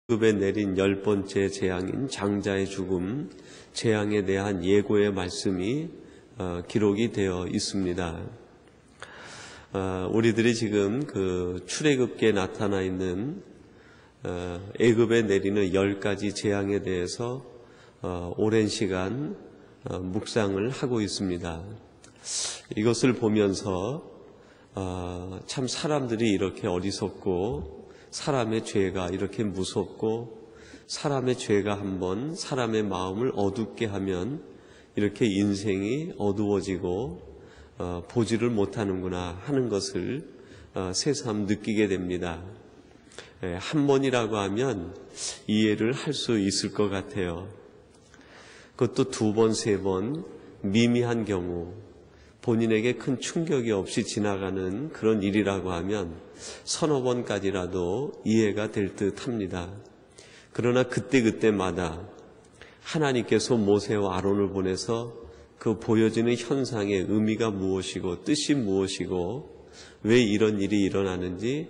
애굽에 내린 10번째 재앙인 장자의 죽음, 재앙에 대한 예고의 말씀이 기록이 되어 있습니다. 우리들이 지금 그 출애굽기에 나타나 있는 애굽에 내리는 10가지 재앙에 대해서 오랜 시간 묵상을 하고 있습니다. 이것을 보면서 참 사람들이 이렇게 어리석고 사람의 죄가 이렇게 무섭고 사람의 죄가 한번 사람의 마음을 어둡게 하면 이렇게 인생이 어두워지고 보지를 못하는구나 하는 것을 새삼 느끼게 됩니다. 한 번이라고 하면 이해를 할 수 있을 것 같아요. 그것도 2번, 3번 미미한 경우 본인에게 큰 충격이 없이 지나가는 그런 일이라고 하면 서너 번까지라도 이해가 될 듯 합니다. 그러나 그때마다 하나님께서 모세와 아론을 보내서 그 보여지는 현상의 의미가 무엇이고 뜻이 무엇이고 왜 이런 일이 일어나는지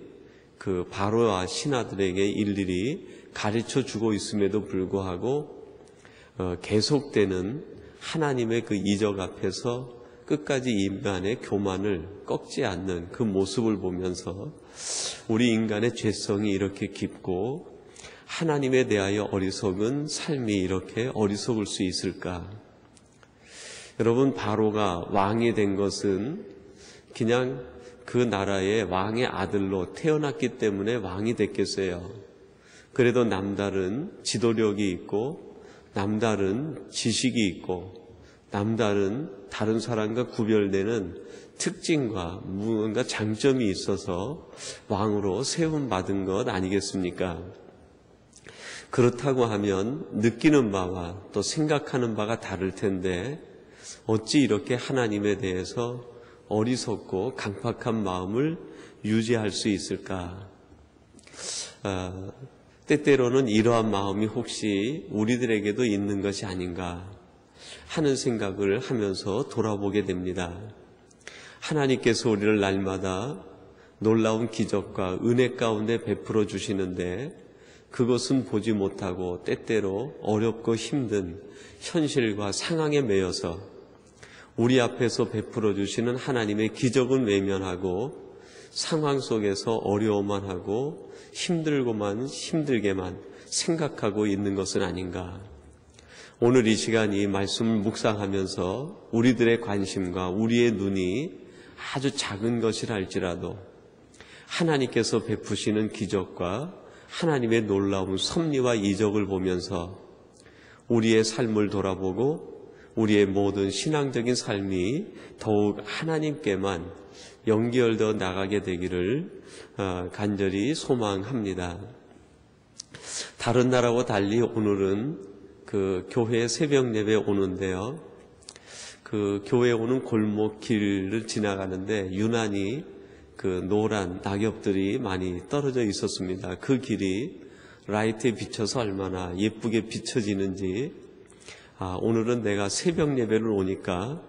그 바로와 신하들에게 일일이 가르쳐 주고 있음에도 불구하고 계속되는 하나님의 그 이적 앞에서 끝까지 인간의 교만을 꺾지 않는 그 모습을 보면서 우리 인간의 죄성이 이렇게 깊고 하나님에 대하여 어리석은 삶이 이렇게 어리석을 수 있을까? 여러분, 바로가 왕이 된 것은 그냥 그 나라의 왕의 아들로 태어났기 때문에 왕이 됐겠어요. 그래도 남다른 지도력이 있고 남다른 지식이 있고 남다른 다른 사람과 구별되는 특징과 무언가 장점이 있어서 왕으로 세움받은 것 아니겠습니까? 그렇다고 하면 느끼는 바와 또 생각하는 바가 다를 텐데 어찌 이렇게 하나님에 대해서 어리석고 강팍한 마음을 유지할 수 있을까? 때때로는 이러한 마음이 혹시 우리들에게도 있는 것이 아닌가 하는 생각을 하면서 돌아보게 됩니다. 하나님께서 우리를 날마다 놀라운 기적과 은혜 가운데 베풀어 주시는데 그것은 보지 못하고 때때로 어렵고 힘든 현실과 상황에 매여서 우리 앞에서 베풀어 주시는 하나님의 기적은 외면하고 상황 속에서 어려워만 하고 힘들게만 생각하고 있는 것은 아닌가. 오늘 이 시간 이 말씀을 묵상하면서 우리들의 관심과 우리의 눈이 아주 작은 것이라 할지라도 하나님께서 베푸시는 기적과 하나님의 놀라운 섭리와 이적을 보면서 우리의 삶을 돌아보고 우리의 모든 신앙적인 삶이 더욱 하나님께만 연결되어 나가게 되기를 간절히 소망합니다. 다른 날하고 달리 오늘은 그 교회 새벽 예배 오는데요. 그 교회 오는 골목길을 지나가는데 유난히 그 노란 낙엽들이 많이 떨어져 있었습니다. 그 길이 라이트에 비춰서 얼마나 예쁘게 비춰지는지 오늘은 내가 새벽 예배를 오니까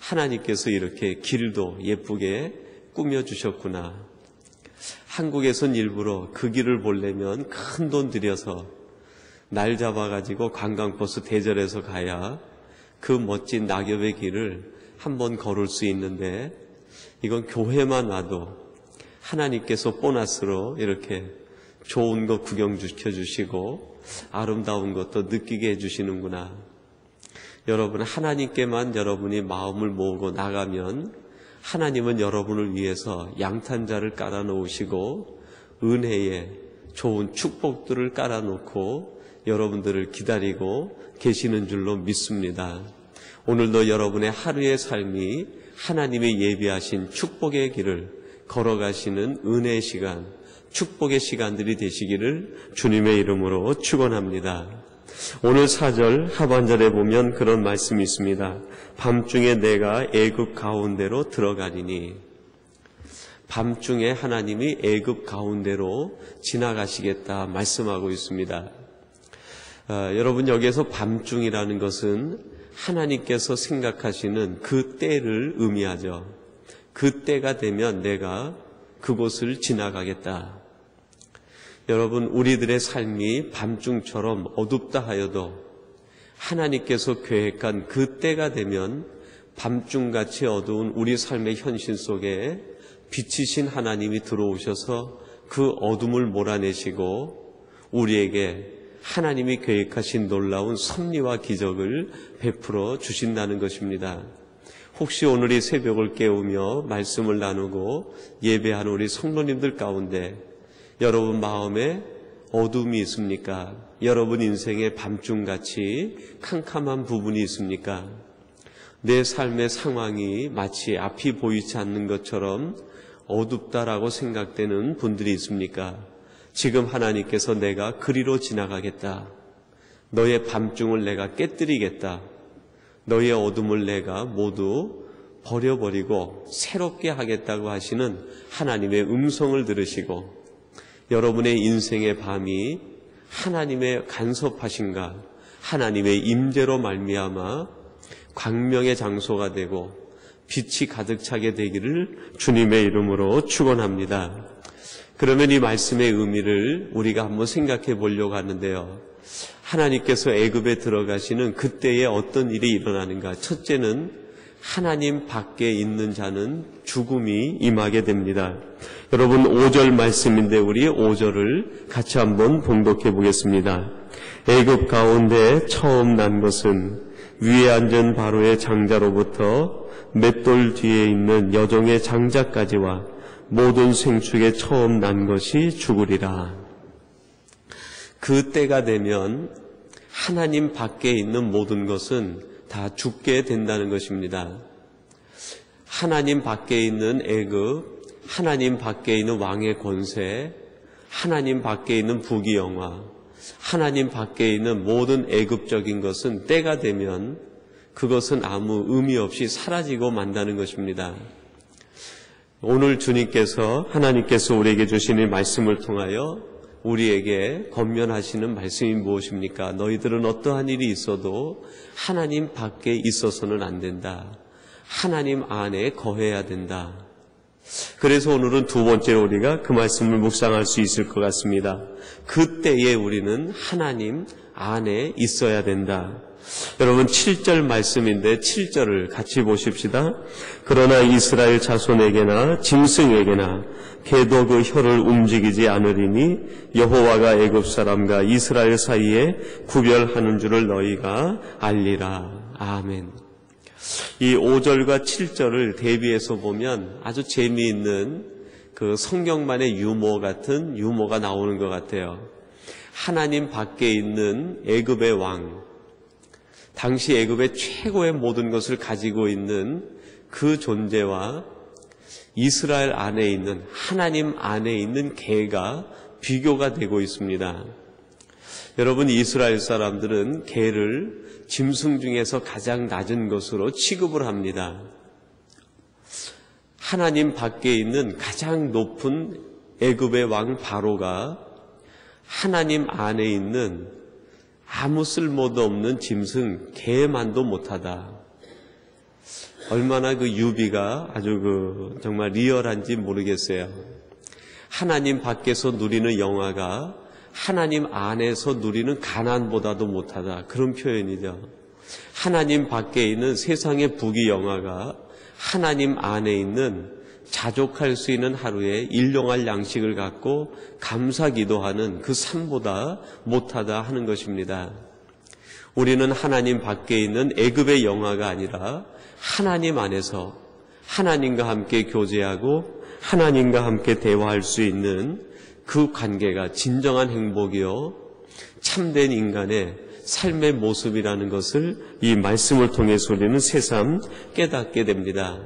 하나님께서 이렇게 길도 예쁘게 꾸며주셨구나. 한국에선 일부러 그 길을 보려면 큰 돈 들여서 날 잡아가지고 관광버스 대절해서 가야 그 멋진 낙엽의 길을 한번 걸을 수 있는데 이건 교회만 와도 하나님께서 보너스로 이렇게 좋은 거 구경시켜주시고 아름다운 것도 느끼게 해주시는구나. 여러분, 하나님께만 여러분이 마음을 모으고 나가면 하나님은 여러분을 위해서 양탄자를 깔아놓으시고 은혜의 좋은 축복들을 깔아놓고 여러분들을 기다리고 계시는 줄로 믿습니다. 오늘도 여러분의 하루의 삶이 하나님의 예비하신 축복의 길을 걸어가시는 은혜의 시간, 축복의 시간들이 되시기를 주님의 이름으로 축원합니다. 오늘 4절 하반절에 보면 그런 말씀이 있습니다. 밤중에 내가 애굽 가운데로 들어가리니. 밤중에 하나님이 애굽 가운데로 지나가시겠다 말씀하고 있습니다. 여러분, 여기에서 밤중이라는 것은 하나님께서 생각하시는 그 때를 의미하죠. 그 때가 되면 내가 그곳을 지나가겠다. 여러분, 우리들의 삶이 밤중처럼 어둡다 하여도 하나님께서 계획한 그 때가 되면 밤중같이 어두운 우리 삶의 현실 속에 빛이신 하나님이 들어오셔서 그 어둠을 몰아내시고 우리에게 하나님이 계획하신 놀라운 섭리와 기적을 베풀어 주신다는 것입니다. 혹시 오늘 이 새벽을 깨우며 말씀을 나누고 예배하는 우리 성도님들 가운데 여러분 마음에 어둠이 있습니까? 여러분 인생의 밤중같이 캄캄한 부분이 있습니까? 내 삶의 상황이 마치 앞이 보이지 않는 것처럼 어둡다라고 생각되는 분들이 있습니까? 지금 하나님께서 내가 그리로 지나가겠다. 너의 밤중을 내가 깨뜨리겠다. 너의 어둠을 내가 모두 버려버리고 새롭게 하겠다고 하시는 하나님의 음성을 들으시고 여러분의 인생의 밤이 하나님의 간섭하신가 하나님의 임재로 말미암아 광명의 장소가 되고 빛이 가득 차게 되기를 주님의 이름으로 축원합니다. 그러면 이 말씀의 의미를 우리가 한번 생각해 보려고 하는데요. 하나님께서 애굽에 들어가시는 그때에 어떤 일이 일어나는가? 첫째는 하나님 밖에 있는 자는 죽음이 임하게 됩니다. 여러분 5절 말씀인데 우리 5절을 같이 한번 봉독해 보겠습니다. 애굽 가운데 처음 난 것은 위에 앉은 바로의 장자로부터 맷돌 뒤에 있는 여종의 장자까지와 모든 생축에 처음 난 것이 죽으리라. 그 때가 되면 하나님 밖에 있는 모든 것은 다 죽게 된다는 것입니다. 하나님 밖에 있는 애굽, 하나님 밖에 있는 왕의 권세, 하나님 밖에 있는 부귀영화, 하나님 밖에 있는 모든 애굽적인 것은 때가 되면 그것은 아무 의미 없이 사라지고 만다는 것입니다. 오늘 주님께서 하나님께서 우리에게 주시는 말씀을 통하여 우리에게 권면하시는 말씀이 무엇입니까? 너희들은 어떠한 일이 있어도 하나님 밖에 있어서는 안 된다. 하나님 안에 거해야 된다. 그래서 오늘은 두 번째로 우리가 그 말씀을 묵상할 수 있을 것 같습니다. 그때에 우리는 하나님 안에 있어야 된다. 여러분 7절 말씀인데 7절을 같이 보십시다. 그러나 이스라엘 자손에게나 짐승에게나 개도 그 혀를 움직이지 않으리니 여호와가 애굽 사람과 이스라엘 사이에 구별하는 줄을 너희가 알리라. 아멘. 이 5절과 7절을 대비해서 보면 아주 재미있는 그 성경만의 유머 같은 유머가 나오는 것 같아요. 하나님 밖에 있는 애굽의 왕, 당시 애굽의 최고의 모든 것을 가지고 있는 그 존재와 이스라엘 안에 있는 하나님 안에 있는 개가 비교가 되고 있습니다. 여러분 이스라엘 사람들은 개를 짐승 중에서 가장 낮은 것으로 취급을 합니다. 하나님 밖에 있는 가장 높은 애굽의 왕 바로가 하나님 안에 있는 아무 쓸모도 없는 짐승 개만도 못하다. 얼마나 그 유비가 아주 정말 리얼한지 모르겠어요. 하나님 밖에서 누리는 영화가 하나님 안에서 누리는 가난보다도 못하다. 그런 표현이죠. 하나님 밖에 있는 세상의 부귀영화가 하나님 안에 있는 자족할 수 있는 하루에 일용할 양식을 갖고 감사기도하는 그 삶보다 못하다 하는 것입니다. 우리는 하나님 밖에 있는 애굽의 영화가 아니라 하나님 안에서 하나님과 함께 교제하고 하나님과 함께 대화할 수 있는 그 관계가 진정한 행복이요 참된 인간의 삶의 모습이라는 것을 이 말씀을 통해서 우리는 새삼 깨닫게 됩니다.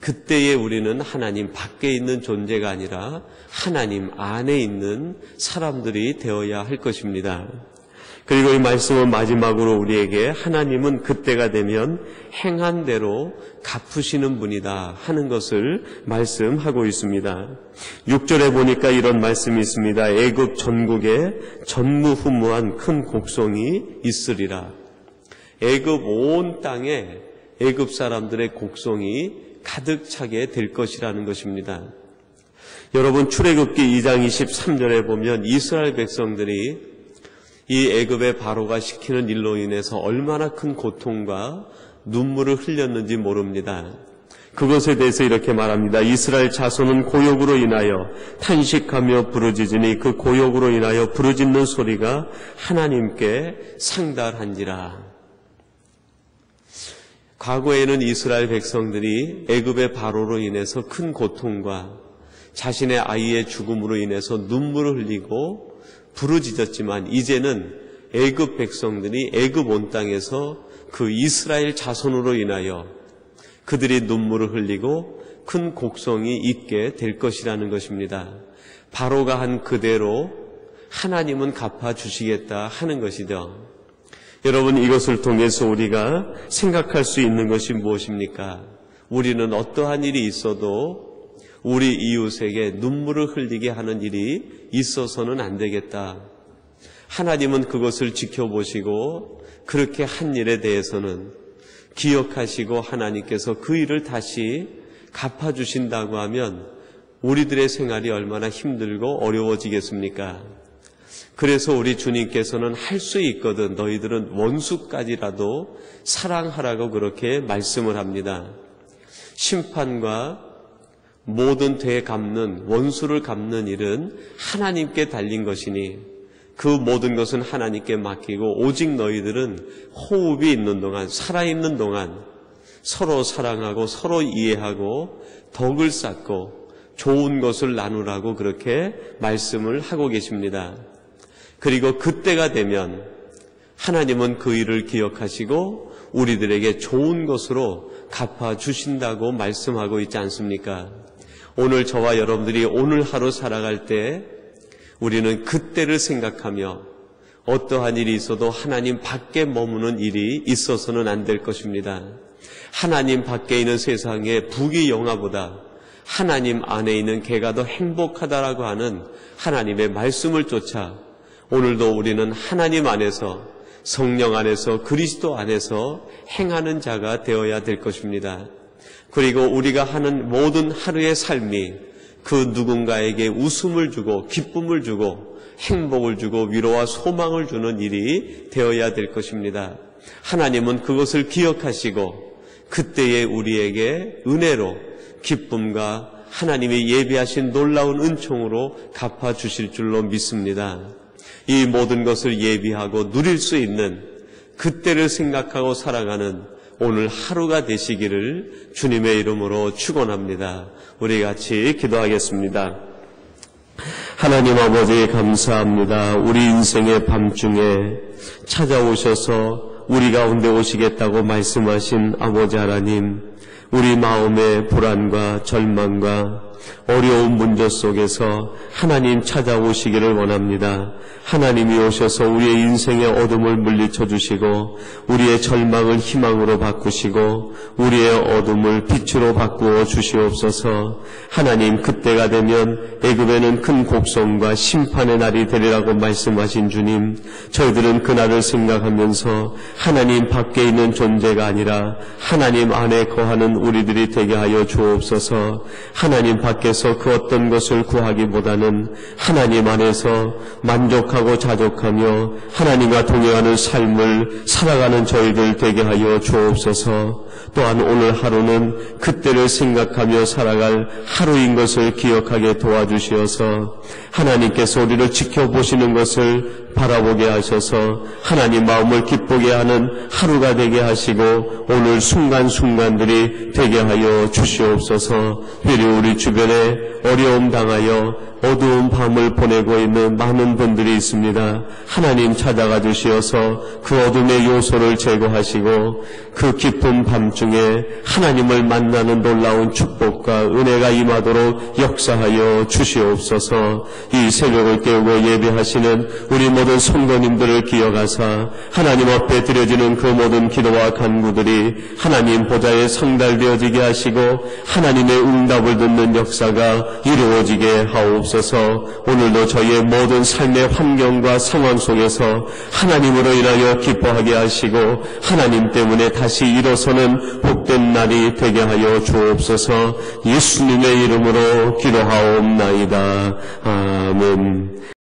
그때에 우리는 하나님 밖에 있는 존재가 아니라 하나님 안에 있는 사람들이 되어야 할 것입니다. 그리고 이 말씀은 마지막으로 우리에게 하나님은 그때가 되면 행한 대로 갚으시는 분이다 하는 것을 말씀하고 있습니다. 6절에 보니까 이런 말씀이 있습니다. 애굽 전국에 전무후무한 큰 곡성이 있으리라. 애굽 온 땅에 애굽 사람들의 곡성이 가득 차게 될 것이라는 것입니다. 여러분, 출애굽기 2장 23절에 보면 이스라엘 백성들이 이 애굽의 바로가 시키는 일로 인해서 얼마나 큰 고통과 눈물을 흘렸는지 모릅니다. 그것에 대해서 이렇게 말합니다. 이스라엘 자손은 고욕으로 인하여 탄식하며 부르짖으니 그 고욕으로 인하여 부르짖는 소리가 하나님께 상달한지라. 과거에는 이스라엘 백성들이 애굽의 바로로 인해서 큰 고통과 자신의 아이의 죽음으로 인해서 눈물을 흘리고 부르짖었지만 이제는 애굽 백성들이 애굽 온 땅에서 그 이스라엘 자손으로 인하여 그들이 눈물을 흘리고 큰 곡성이 있게 될 것이라는 것입니다. 바로가 한 그대로 하나님은 갚아주시겠다 하는 것이죠. 여러분, 이것을 통해서 우리가 생각할 수 있는 것이 무엇입니까? 우리는 어떠한 일이 있어도 우리 이웃에게 눈물을 흘리게 하는 일이 있어서는 안 되겠다. 하나님은 그것을 지켜보시고 그렇게 한 일에 대해서는 기억하시고 하나님께서 그 일을 다시 갚아주신다고 하면 우리들의 생활이 얼마나 힘들고 어려워지겠습니까? 그래서 우리 주님께서는 할 수 있거든 너희들은 원수까지라도 사랑하라고 그렇게 말씀을 합니다. 심판과 모든 되갚는 원수를 갚는 일은 하나님께 달린 것이니 그 모든 것은 하나님께 맡기고 오직 너희들은 호흡이 있는 동안, 살아있는 동안 서로 사랑하고 서로 이해하고 덕을 쌓고 좋은 것을 나누라고 그렇게 말씀을 하고 계십니다. 그리고 그때가 되면 하나님은 그 일을 기억하시고 우리들에게 좋은 것으로 갚아주신다고 말씀하고 있지 않습니까? 오늘 저와 여러분들이 오늘 하루 살아갈 때 우리는 그때를 생각하며 어떠한 일이 있어도 하나님 밖에 머무는 일이 있어서는 안 될 것입니다. 하나님 밖에 있는 세상의 부귀영화보다 하나님 안에 있는 개가 더 행복하다라고 하는 하나님의 말씀을 쫓아 오늘도 우리는 하나님 안에서 성령 안에서 그리스도 안에서 행하는 자가 되어야 될 것입니다. 그리고 우리가 하는 모든 하루의 삶이 그 누군가에게 웃음을 주고 기쁨을 주고 행복을 주고 위로와 소망을 주는 일이 되어야 될 것입니다. 하나님은 그것을 기억하시고 그때에 우리에게 은혜로 기쁨과 하나님이 예비하신 놀라운 은총으로 갚아주실 줄로 믿습니다. 이 모든 것을 예비하고 누릴 수 있는 그때를 생각하고 살아가는 오늘 하루가 되시기를 주님의 이름으로 축원합니다. 우리 같이 기도하겠습니다. 하나님 아버지 감사합니다. 우리 인생의 밤중에 찾아오셔서 우리 가운데 오시겠다고 말씀하신 아버지 하나님, 우리 마음의 불안과 절망과 어려운 문제 속에서 하나님 찾아오시기를 원합니다. 하나님이 오셔서 우리의 인생의 어둠을 물리쳐 주시고 우리의 절망을 희망으로 바꾸시고 우리의 어둠을 빛으로 바꾸어 주시옵소서. 하나님, 그때가 되면 애굽에는 큰 곡성과 심판의 날이 되리라고 말씀하신 주님, 저희들은 그날을 생각하면서 하나님 밖에 있는 존재가 아니라 하나님 안에 거하는 우리들이 되게 하여 주옵소서. 하나님 밖에서 그 어떤 것을 구하기보다는 하나님 안에서 만족하고 자족하며 하나님과 동행하는 삶을 살아가는 저희들 되게 하여 주옵소서. 또한 오늘 하루는 그때를 생각하며 살아갈 하루인 것을 기억하게 도와주시어서 하나님께서 우리를 지켜보시는 것을 바라보게 하셔서 하나님 마음을 기쁘게 하는 하루가 되게 하시고 오늘 순간순간들이 되게 하여 주시옵소서. 비리 우리 주변에 어려움 당하여 어두운 밤을 보내고 있는 많은 분들이 있습니다. 하나님 찾아가 주시어서 그 어둠의 요소를 제거하시고 그 깊은 밤중에 하나님을 만나는 놀라운 축복과 은혜가 임하도록 역사하여 주시옵소서. 이 새벽을 깨우고 예배하시는 우리 모든 성도님들을 기억하사 하나님 앞에 드려지는 그 모든 기도와 간구들이 하나님 보좌에 상달되어지게 하시고 하나님의 응답을 듣는 역사가 이루어지게 하옵소서. 오늘도 저희의 모든 삶의 환경과 상황 속에서 하나님으로 인하여 기뻐하게 하시고 하나님 때문에 다시 일어서는 복된 날이 되게 하여 주옵소서. 예수님의 이름으로 기도하옵나이다. 아멘.